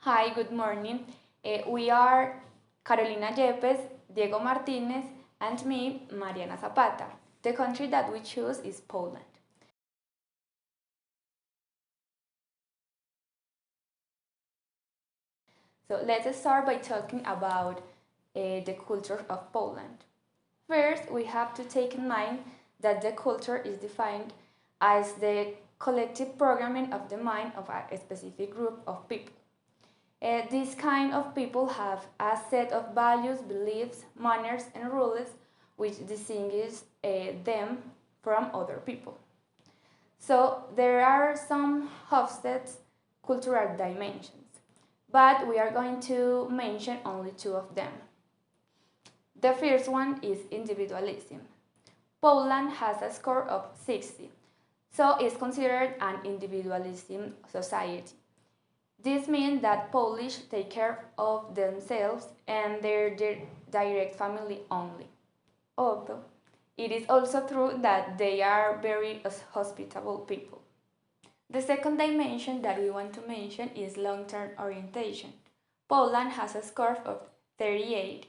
Hi, good morning. We are Carolina Yepez, Diego Martinez, and me, Mariana Zapata. The country that we choose is Poland. So let's start by talking about the culture of Poland. First, we have to take in mind that the culture is defined as the collective programming of the mind of a specific group of people. This kind of people have a set of values, beliefs, manners, and rules which distinguish them from other people. So there are some Hofstede's cultural dimensions, but we are going to mention only two of them. The first one is individualism. Poland has a score of 60, so it's considered an individualism society. This means that Polish take care of themselves and their direct family only. Although it is also true that they are very hospitable people. The second dimension that we want to mention is long-term orientation. Poland has a score of 38.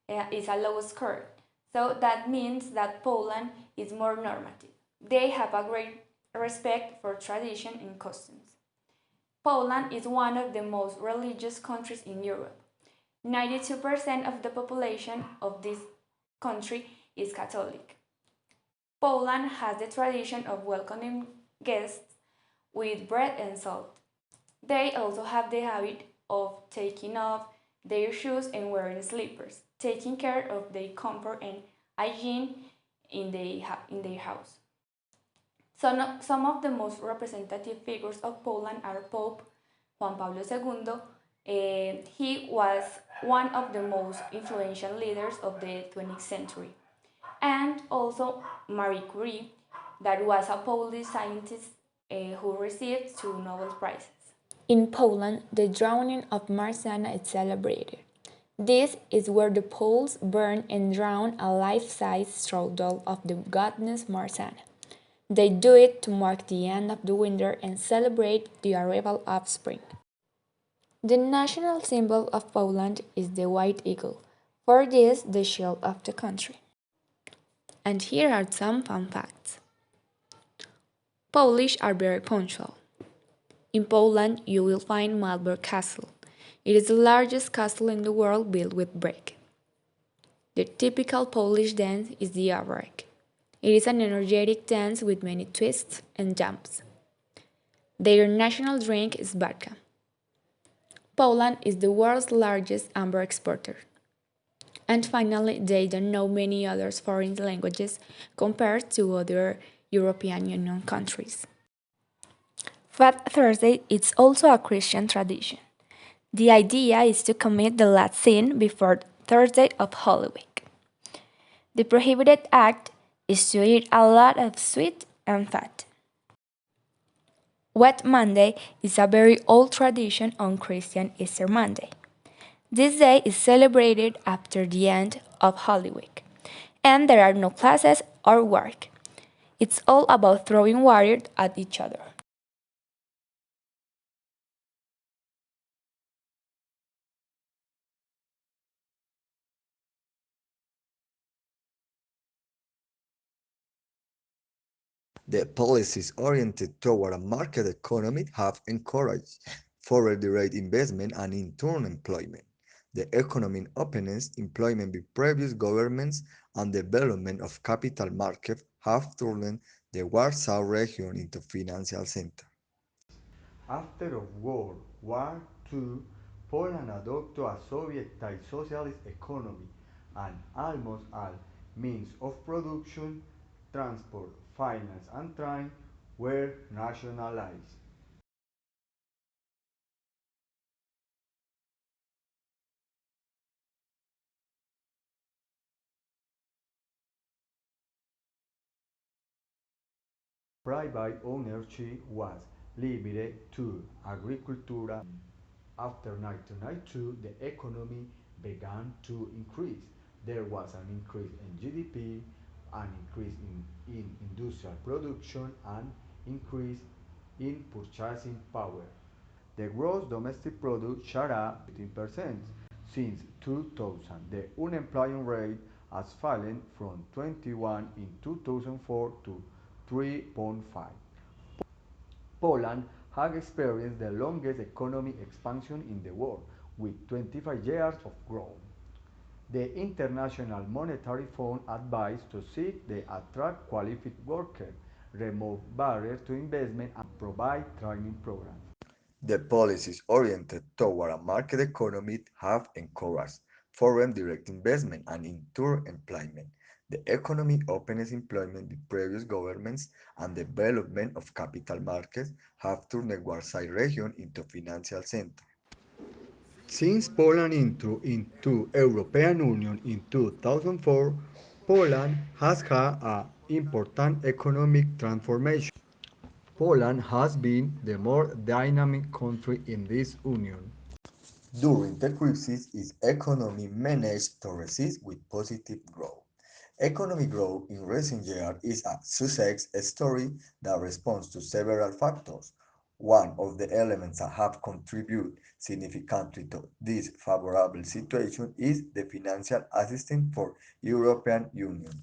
It's a low score. So that means that Poland is more normative. They have a great respect for tradition and customs. Poland is one of the most religious countries in Europe. 92% of the population of this country is Catholic. Poland has the tradition of welcoming guests with bread and salt. They also have the habit of taking off their shoes and wearing slippers, taking care of their comfort and hygiene in their house. Some of the most representative figures of Poland are Pope Juan Pablo II. He was one of the most influential leaders of the 20th century. And also Marie Curie, that was a Polish scientist who received two Nobel Prizes. In Poland, the drowning of Mariana is celebrated. This is where the Poles burn and drown a life-size straw doll of the goddess Mariana. They do it to mark the end of the winter and celebrate the arrival of spring. The national symbol of Poland is the white eagle, for this the shield of the country. And here are some fun facts. Polish are very punctual. In Poland, you will find Malbork Castle. It is the largest castle in the world built with brick. The typical Polish dance is the Avarek. It is an energetic dance with many twists and jumps. Their national drink is vodka. Poland is the world's largest amber exporter. And finally, they don't know many other foreign languages compared to other European Union countries. Fat Thursday is also a Christian tradition. The idea is to commit the last sin before Thursday of Holy Week. The prohibited act is to eat a lot of sweet and fat. Wet Monday is a very old tradition on Christian Easter Monday. This day is celebrated after the end of Holy Week, and there are no classes or work. It's all about throwing water at each other. The policies oriented toward a market economy have encouraged foreign direct investment and in-turn employment. The economic openness, employment with previous governments, and development of capital markets have turned the Warsaw region into financial center. After of World War II, Poland adopted a Soviet-type socialist economy, and almost all means of production, transport, finance, and trade were nationalized. Private ownership was limited to agriculture. After 1992, the economy began to increase. There was an increase in GDP, an increase in industrial production, and increase in purchasing power. The gross domestic product shot up 18% since 2000. The unemployment rate has fallen from 21 in 2004 to 3.5. Poland has experienced the longest economic expansion in the world, with 25 years of growth. The International Monetary Fund advised to seek to attract qualified workers, remove barriers to investment, and provide training programs. The policies oriented toward a market economy have encouraged foreign direct investment and in-turn employment. The economy opens employment with previous governments and development of capital markets have turned the Warsaw region into financial center. Since Poland entered into European Union in 2004, Poland has had an important economic transformation. Poland has been the more dynamic country in this union. During the crisis, its economy managed to resist with positive growth. Economic growth in recent years is a success story that responds to several factors. One of the elements that have contributed significantly to this favorable situation is the financial assistance for European Union.